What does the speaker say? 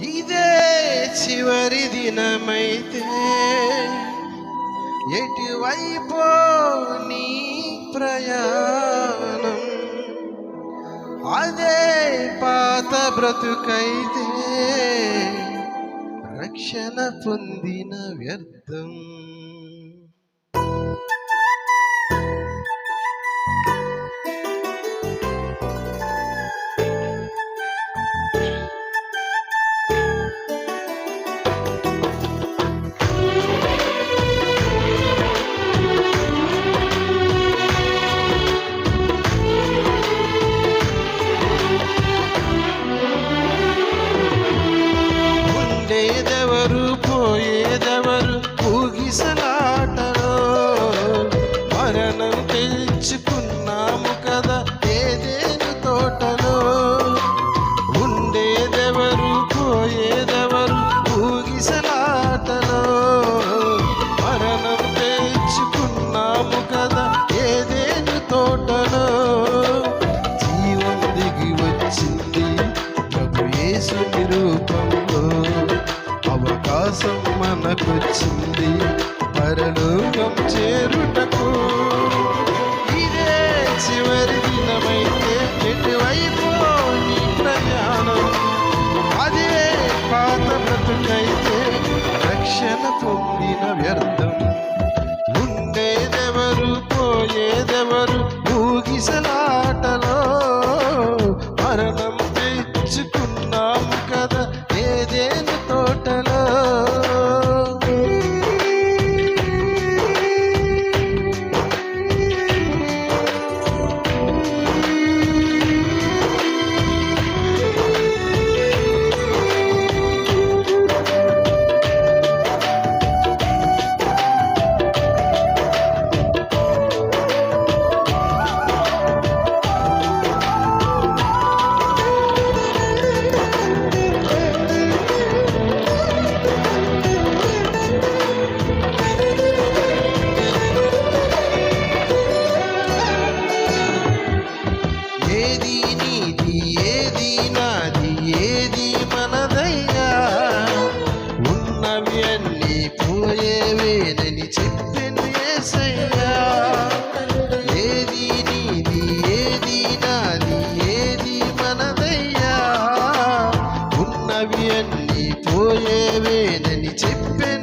ఇదే చివరి దినమైతే ఎటువైపో నీ ప్రయాణం, అదే పాత బ్రతుకైతే రక్షణ పొందిన వ్యర్థం. ఉండేదెవరు పోయేదెవరు ఊగిసలాటలో, మరణం తెచ్చుకున్నాము కదా ఏదేను తోటలో. ఉండేదెవరు పోయేదెవరు ఊగిసలాటలో, మరణం తెచ్చుకున్నాము కదా ఏదేను తోటలో. జీవం దిగి వచ్చింది ప్రభు యేసుని రూపంలో, అవకాశం మనకొచ్చింది పరలోకం చేరుటకు. ఇదే చివరి దినమైతే ఎటువైపు నీ ప్రయాణం, అదే పాత బ్రతుకైతే రక్షణ పొందిన వ్యర్థం. ఉండేదెవరు పోయేదెవరు ఊగిసలాటలో, మరణం తెచ్చుకున్నాము కదా ఏదేను తోటలో. ఏది నీది ఏది నాది ఏది మనదయ్యా, ఉన్నవి అన్నీ పోయేవేనని చెప్పెను యేసయ్యా. ఏది నీది ఏది నాది ఏది మనదయ్యా, ఉన్నవి అన్నీ పోయేవేనని చెప్పెను